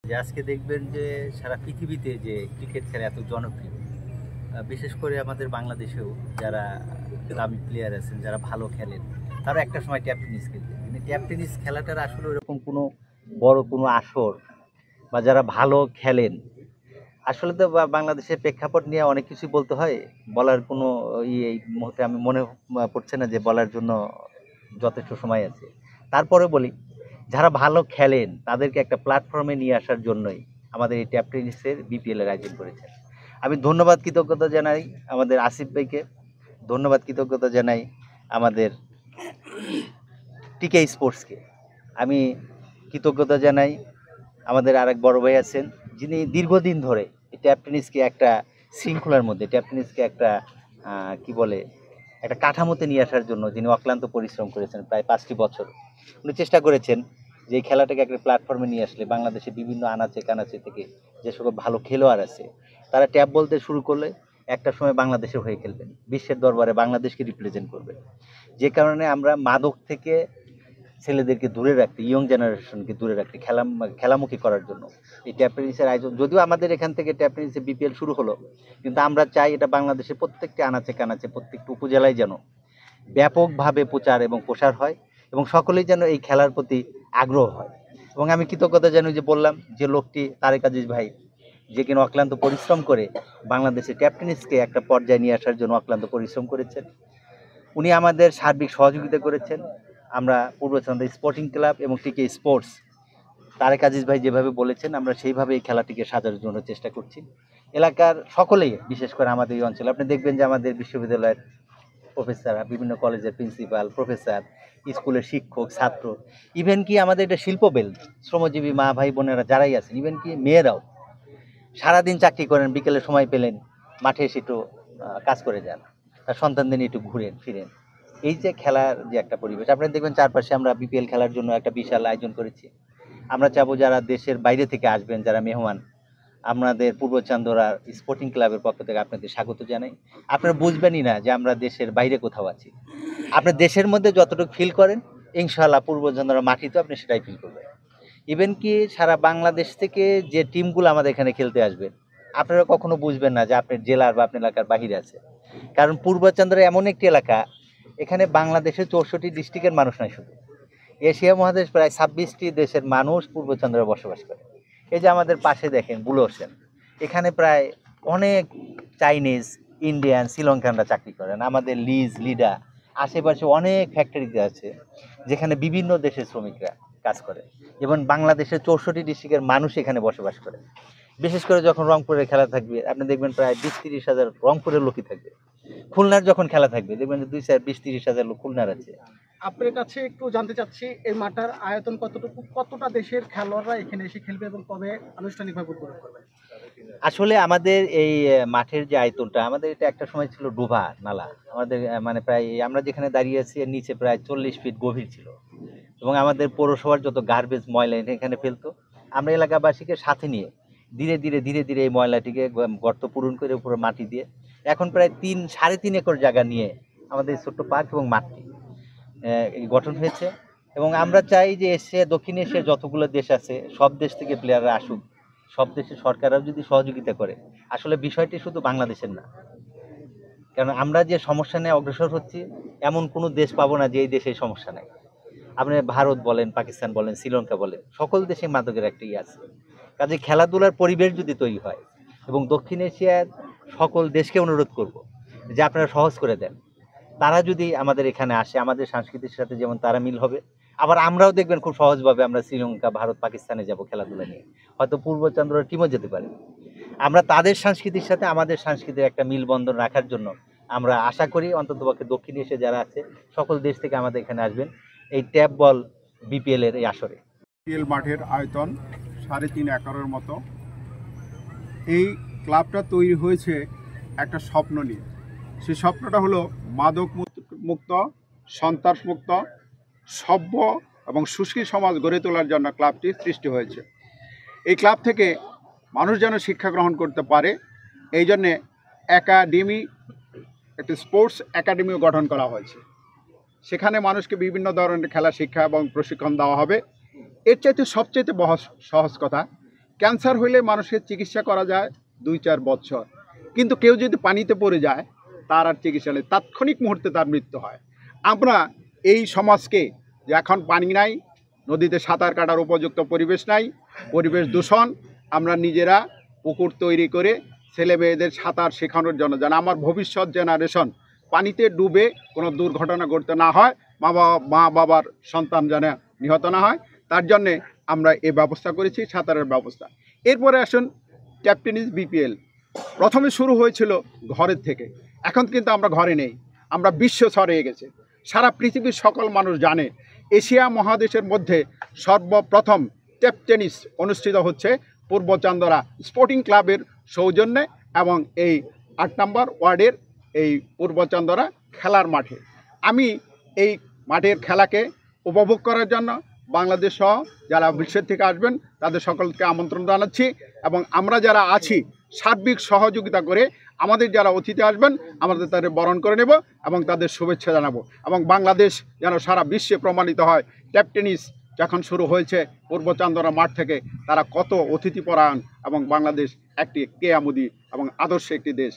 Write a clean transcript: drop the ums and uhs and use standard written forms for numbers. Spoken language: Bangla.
যে আজকে দেখবেন যে সারা পৃথিবীতে যে ক্রিকেট খেলা এত জনপ্রিয়, বিশেষ করে আমাদের বাংলাদেশেও যারা দামি প্লেয়ার আছেন, যারা ভালো খেলেন, তারা একটা সময় ট্যাপ টেনিস খেলতেন। কিন্তু ট্যাপ টেনিস খেলাটার আসলে ওরকম কোনো বড় কোনো আসর বা যারা ভালো খেলেন, আসলে তো বাংলাদেশের প্রেক্ষাপট নিয়ে অনেক কিছুই বলতে হয়। বলার কোনো এই মুহূর্তে আমি মনে পড়ছে না যে বলার জন্য যথেষ্ট সময় আছে। তারপরে বলি, যারা ভালো খেলেন তাদেরকে একটা প্ল্যাটফর্মে নিয়ে আসার জন্যই আমাদের এই ট্যাপ টেনিসের বিপিএল এর আয়োজন করেছেন। আমি ধন্যবাদ কৃতজ্ঞতা জানাই আমাদের আসিফ ভাইকে, ধন্যবাদ কৃতজ্ঞতা জানাই আমাদের টিকে স্পোর্টসকে। আমি কৃতজ্ঞতা জানাই আমাদের আরেক বড় ভাই আছেন, যিনি দীর্ঘদিন ধরে এই ট্যাপ টেনিসকে একটা শৃঙ্খলার মধ্যে, ট্যাপ টেনিসকে একটা কি বলে, একটা কাঠামোতে নিয়ে আসার জন্য যিনি অক্লান্ত পরিশ্রম করেছেন প্রায় 5টি বছর। উনি চেষ্টা করেছেন যে এই খেলাটাকে একটা প্ল্যাটফর্মে নিয়ে আসলে বাংলাদেশে বিভিন্ন আনাচে কানাচে থেকে যে সকল ভালো খেলোয়াড় আছে, তারা ট্যাপ বলতে শুরু করলে একটা সময় বাংলাদেশের হয়ে খেলবেন, বিশ্বের দরবারে বাংলাদেশকে রিপ্রেজেন্ট করবেন। যে কারণে আমরা মাদক থেকে ছেলেদেরকে দূরে রাখতে, ইয়ং জেনারেশনকে দূরে রাখতে, খেলামুখী করার জন্য এই ট্যাপ টেনিসের আয়োজন। যদিও আমাদের এখান থেকে ট্যাপ টেনিসের বিপিএল শুরু হলো, কিন্তু আমরা চাই এটা বাংলাদেশের প্রত্যেকটি আনাচে কানাচে, প্রত্যেকটি উপজেলায় যেন ব্যাপকভাবে প্রচার এবং প্রসার হয় এবং সকলেই যেন এই খেলার প্রতি আগ্রহ হয়। এবং আমি কৃতজ্ঞতা জানাই, যে বললাম যে লোকটি তারেক আজিজ ভাই, যে কিনা অক্লান্ত পরিশ্রম করে বাংলাদেশে ট্যাপ টেনিসকে একটা পর্যায়ে নিয়ে আসার জন্য অক্লান্ত পরিশ্রম করেছেন। উনি আমাদের সার্বিক সহযোগিতা করেছেন। আমরা পূর্বচন্দ্র স্পোর্টিং ক্লাব এবং টিকে স্পোর্টস, তারেক আজিজ ভাই যেভাবে বলেছেন আমরা সেইভাবে এই খেলাটিকে সাজানোর জন্য চেষ্টা করছি। এলাকার সকলেই, বিশেষ করে আমাদের এই অঞ্চলে আপনি দেখবেন যে আমাদের বিশ্ববিদ্যালয়ের প্রফেসর, বিভিন্ন কলেজের প্রিন্সিপাল, প্রফেসর, স্কুলের শিক্ষক, ছাত্র, ইভেন কি আমাদের এটা শিল্প বেল্ট, শ্রমজীবী মা ভাই বোনেরা যারাই আছেন, ইভেন কি মেয়েরাও সারাদিন চাকরি করেন, বিকেলে সময় পেলেন মাঠে এসে একটু কাজ করে যান, তার সন্তানদের নিয়ে একটু ঘুরেন ফিরেন। এই যে খেলার যে একটা পরিবেশ, আপনারা দেখবেন চারপাশে আমরা বিপিএল খেলার জন্য একটা বিশাল আয়োজন করেছি। আমরা চাবো যারা দেশের বাইরে থেকে আসবেন, যারা মেহমান, আমাদের পূর্ব চান্দোরা স্পোর্টিং ক্লাবের পক্ষ থেকে আপনাদের স্বাগত জানাই। আপনারা বুঝবেনই না যে আমরা দেশের বাইরে কোথাও আছি। আপনি দেশের মধ্যে যতটুকু ফিল করেন, ইনশাআল্লাহ পূর্ব চান্দোরা মাটিতে আপনি সেটাই ফিল করবেন। ইভেন কি সারা বাংলাদেশ থেকে যে টিমগুলো আমাদের এখানে খেলতে আসবেন, আপনারা কখনো বুঝবেন না যে আপনার জেলার বা আপনার এলাকার বাহিরে আছে। কারণ পূর্বাঞ্চলের এমন একটি এলাকা, এখানে বাংলাদেশের 64 ডিস্ট্রিক্টের মানুষ নয়, শুধু এশিয়া মহাদেশ প্রায় 26টি দেশের মানুষ পূর্বচন্দ্রে বসবাস করে। এই যে আমাদের পাশে দেখেন ব্লু ওশেন, এখানে প্রায় অনেক চাইনিজ, ইন্ডিয়ান, শ্রীলঙ্কানরা চাকরি করেন। আমাদের লিডা আশেপাশে অনেক ফ্যাক্টরিতে আছে যেখানে বিভিন্ন দেশের শ্রমিকরা কাজ করে, এবং বাংলাদেশের 64 ডিস্ট্রিক্টের মানুষ এখানে বসবাস করে। বিশেষ করে যখন রংপুরের খেলা থাকবে, আপনি দেখবেন প্রায় 20-30 হাজার রংপুরের লোকই থাকবে। খুলনার যখন খেলা থাকবে, দেখবেন যে 20-30 হাজার লোক খুলনার আছে। আপনার কাছে একটু জানতে চাচ্ছি, এই মাঠের আয়তন কতটুকু, কতটা দেশের খেলোয়াড়রা এখানে এসে খেলবে এবং কবে আনুষ্ঠানিকভাবে উদ্বোধন করবে? আসলে আমাদের এই মাঠের যে আয়তনটা, আমাদের এটা একটা সময় ছিল ডোভা নালা। আমাদের মানে প্রায় আমরা যেখানে দাঁড়িয়ে আছি এর নিচে প্রায় 40 ফিট গভীর ছিল, এবং আমাদের পৌরসভার যত গার্বেজ ময়লা এখানে ফেলতো। আমরা এলাকাবাসীকে সাথে নিয়ে ধীরে ধীরে ধীরে ধীরে এই ময়লাটিকে গর্ত পূরণ করে উপরে মাটি দিয়ে এখন প্রায় 3-3.5 একর জায়গা নিয়ে আমাদের ছোট্ট পার্ক এবং মাঠটি গঠন হয়েছে। এবং আমরা চাই যে দক্ষিণ এশিয়ার যতগুলো দেশ আছে, সব দেশ থেকে প্লেয়াররা আসুক, সব দেশের সরকাররাও যদি সহযোগিতা করে। আসলে বিষয়টি শুধু বাংলাদেশের না, কারণ আমরা যে সমস্যা নিয়ে অগ্রসর হচ্ছি, এমন কোনো দেশ পাবো না যে এই দেশে সমস্যা নাই। আপনি ভারত বলেন, পাকিস্তান বলেন, শ্রীলঙ্কা বলেন, সকল দেশে মাদকের একটা আছে। কাজে খেলাধুলার পরিবেশ যদি তৈরি হয়, এবং দক্ষিণ এশিয়ার সকল দেশকে অনুরোধ করব যে আপনারা সহজ করে দেন, তারা যদি আমাদের এখানে আসে, আমাদের সংস্কৃতির সাথে যেমন তারা মিল হবে, আবার আমরাও দেখবেন খুব সহজভাবে আমরা শ্রীলঙ্কা, ভারত, পাকিস্তানে যাব খেলাধুলা নিয়ে, হয়তো পূর্বচন্দ্রের টিমও যেতে পারে। আমরা তাদের সংস্কৃতির সাথে আমাদের সংস্কৃতির একটা মিলবন্ধন রাখার জন্য আমরা আশা করি অন্ততপক্ষে দক্ষিণ এশিয়া যারা আছে সকল দেশ থেকে আমাদের এখানে আসবেন এই ট্যাপ বল বিপিএল এর এই আসরে। বিপিএল মাঠের আয়তন 3.5 একরের মতো। এই ক্লাবটা তৈরি হয়েছে একটা স্বপ্ন নিয়ে। সেই স্বপ্নটা হলো মাদক মুক্ত, সন্ত্রাস মুক্ত, সভ্য এবং সুশীল সমাজ গড়ে তোলার জন্য ক্লাবটি সৃষ্টি হয়েছে। এই ক্লাব থেকে মানুষ যেন শিক্ষা গ্রহণ করতে পারে, এই জন্যে একাডেমি, একটি স্পোর্টস একাডেমিও গঠন করা হয়েছে। সেখানে মানুষকে বিভিন্ন ধরনের খেলা শিক্ষা এবং প্রশিক্ষণ দেওয়া হবে। এর চাইতে সবচেয়ে সহজ কথা, ক্যান্সার হইলে মানুষের চিকিৎসা করা যায় 2-4 বছর, কিন্তু কেউ যদি পানিতে পড়ে যায় তার আর চিকিৎসা নেই, তাৎক্ষণিক মুহূর্তে তার মৃত্যু হয়। আমরা এই সমাজকে, যে এখন পানি নাই, নদীতে সাঁতার কাটার উপযুক্ত পরিবেশ নাই, পরিবেশ দূষণ, আমরা নিজেরা পুকুর তৈরি করে ছেলে মেয়েদের সাঁতার শেখানোর জন্য, যেন আমার ভবিষ্যৎ জেনারেশন পানিতে ডুবে কোনো দুর্ঘটনা ঘটতে না হয়, মা বাবার সন্তান যেন নিহত না হয়, তার জন্যে আমরা এ ব্যবস্থা করেছি, সাঁতারের ব্যবস্থা। এরপরে আসুন ট্যাপ টেনিস বিপিএল। প্রথমে শুরু হয়েছিল ঘরের থেকে, এখন কিন্তু আমরা ঘরে নেই, আমরা বিশ্ব ছড়িয়ে গেছে, সারা পৃথিবীর সকল মানুষ জানে এশিয়া মহাদেশের মধ্যে সর্বপ্রথম ট্যাপ টেনিস অনুষ্ঠিত হচ্ছে পূর্ব চান্দরা স্পোর্টিং ক্লাবের সৌজন্যে এবং এই 8 নম্বর ওয়ার্ডের এই পূর্ব চান্দরা খেলার মাঠে। আমি এই মাঠের খেলাকে উপভোগ করার জন্য বাংলাদেশ সহ যারা বিশ্বের থেকে আসবেন তাদের সকলকে আমন্ত্রণ জানাচ্ছি, এবং আমরা যারা আছি সার্বিক সহযোগিতা করে আমাদের যারা অতিথি আসবেন আমাদের তাদের বরণ করে নেব এবং তাদের শুভেচ্ছা জানাবো, এবং বাংলাদেশ যেন সারা বিশ্বে প্রমাণিত হয় ট্যাপ টেনিস যখন শুরু হয়েছে পূর্ব চান্দরা মাঠ থেকে, তারা কত অতিথিপরায়ণ, এবং বাংলাদেশ একটি কেয়ামুদি এবং আদর্শ একটি দেশ।